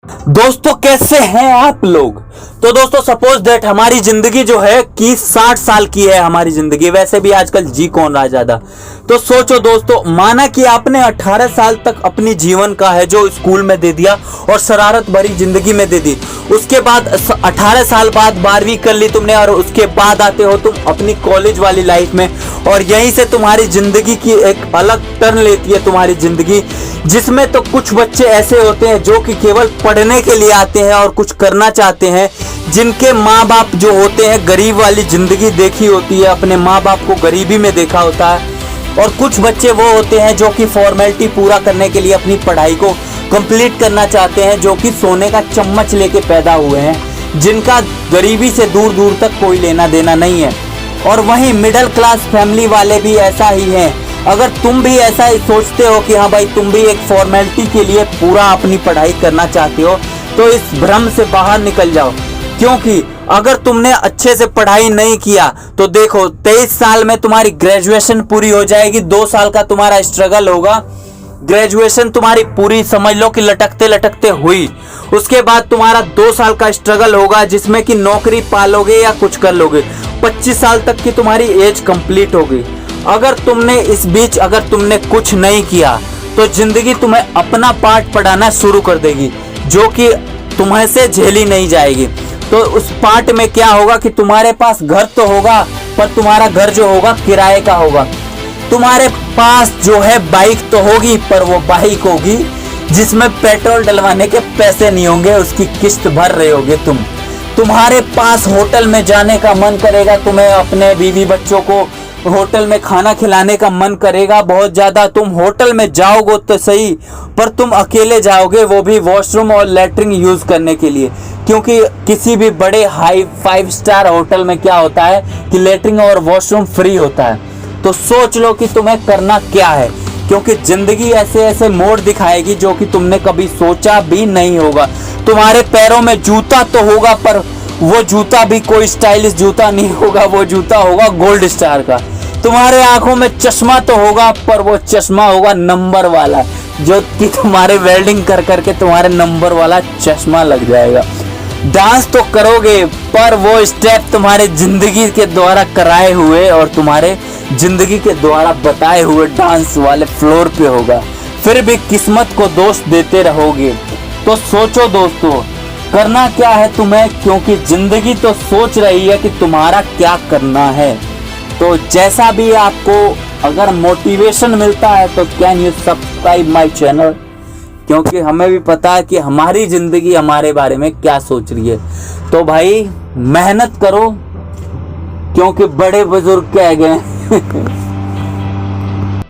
दोस्तों कैसे हैं आप लोग। तो दोस्तों सपोज दैट हमारी जिंदगी जो है कि 60 साल की है हमारी जिंदगी, वैसे भी आजकल जी कौन रहा ज्यादा। तो सोचो दोस्तों, माना कि आपने 18 साल तक अपनी जीवन का है जो स्कूल में दे दिया और शरारत भरी जिंदगी में दे दी। उसके बाद 18 साल बाद 12वीं कर ली तुमने और उसके बाद आते हो तुम अपनी कॉलेज वाली लाइफ में, और यहीं से तुम्हारी जिंदगी की एक अलग टर्न लेती है तुम्हारी जिंदगी, जिसमें तो कुछ बच्चे ऐसे होते हैं जो कि केवल पढ़ने के लिए आते हैं और कुछ करना चाहते हैं, जिनके माँ बाप जो होते हैं गरीब वाली जिंदगी देखी होती है, अपने माँ बाप को गरीबी में देखा होता है। और कुछ बच्चे वो होते हैं जो कि फॉर्मेलिटी पूरा करने के लिए अपनी पढ़ाई को कंप्लीट करना चाहते हैं, जो कि सोने का चम्मच लेके पैदा हुए हैं, जिनका गरीबी से दूर दूर तक कोई लेना देना नहीं है। और वहीं मिडिल क्लास फैमिली वाले भी ऐसा ही हैं। अगर तुम भी ऐसा ही सोचते हो कि हाँ भाई तुम भी एक फॉर्मेलिटी के लिए पूरा अपनी पढ़ाई करना चाहते हो, तो इस भ्रम से बाहर निकल जाओ। क्योंकि अगर तुमने अच्छे से पढ़ाई नहीं किया तो देखो 23 साल में तुम्हारी ग्रेजुएशन पूरी हो जाएगी, 2 साल का तुम्हारा स्ट्रगल होगा, ग्रेजुएशन तुम्हारी पूरी समझ लो कि लटकते लटकते हुई। उसके बाद तुम्हारा 2 साल का स्ट्रगल होगा जिसमें कि नौकरी पालोगे या कुछ कर लोगे। 25 साल तक की तुम्हारी एज कंप्लीट होगी। अगर तुमने इस बीच अगर तुमने कुछ नहीं किया तो जिंदगी तुम्हें अपना पार्ट पढ़ाना शुरू कर देगी, जो कि तुम्हें से झेली नहीं जाएगी। तो उस पार्ट में क्या होगा कि तुम्हारे पास घर तो होगा, पर तुम्हारा घर जो होगा किराए का होगा। तुम्हारे पास जो है बाइक तो होगी, पर वो बाइक होगी जिसमें पेट्रोल डलवाने के पैसे नहीं होंगे, उसकी किस्त भर रहे होगे तुम। तुम्हारे पास होटल में जाने का मन करेगा, तुम्हें अपने बीवी बच्चों को होटल में खाना खिलाने का मन करेगा बहुत ज्यादा। तुम होटल में जाओगे तो सही, पर तुम अकेले जाओगे, वो भी वॉशरूम और लैट्रिन यूज करने के लिए। क्योंकि किसी भी बड़े हाई 5 स्टार होटल में क्या होता है कि लैट्रिन और वॉशरूम फ्री होता है। तो सोच लो कि तुम्हें करना क्या है, क्योंकि जिंदगी ऐसे ऐसे मोड़ दिखाएगी जो कि तुमने कभी सोचा भी नहीं होगा। तुम्हारे पैरों में जूता तो होगा, पर वो जूता भी कोई स्टाइलिश जूता नहीं होगा, वो जूता होगा गोल्ड स्टार का। तुम्हारे आंखों में चश्मा तो होगा, पर वो चश्मा होगा नंबर वाला, जो कि तुम्हारे वेल्डिंग कर करके तुम्हारे नंबर वाला चश्मा लग जाएगा। डांस तो करोगे, पर वो स्टेप तुम्हारे जिंदगी के द्वारा कराए हुए और तुम्हारे जिंदगी के द्वारा बताए हुए डांस वाले फ्लोर पे होगा। फिर भी किस्मत को दोष देते रहोगे। तो सोचो दोस्तों, करना क्या है तुम्हें, क्योंकि जिंदगी तो सोच रही है कि तुम्हारा क्या करना है। तो जैसा भी आपको अगर मोटिवेशन मिलता है तो can you subscribe my channel, क्योंकि हमें भी पता है कि हमारी जिंदगी हमारे बारे में क्या सोच रही है। तो भाई मेहनत करो, क्योंकि बड़े बुजुर्ग कह गए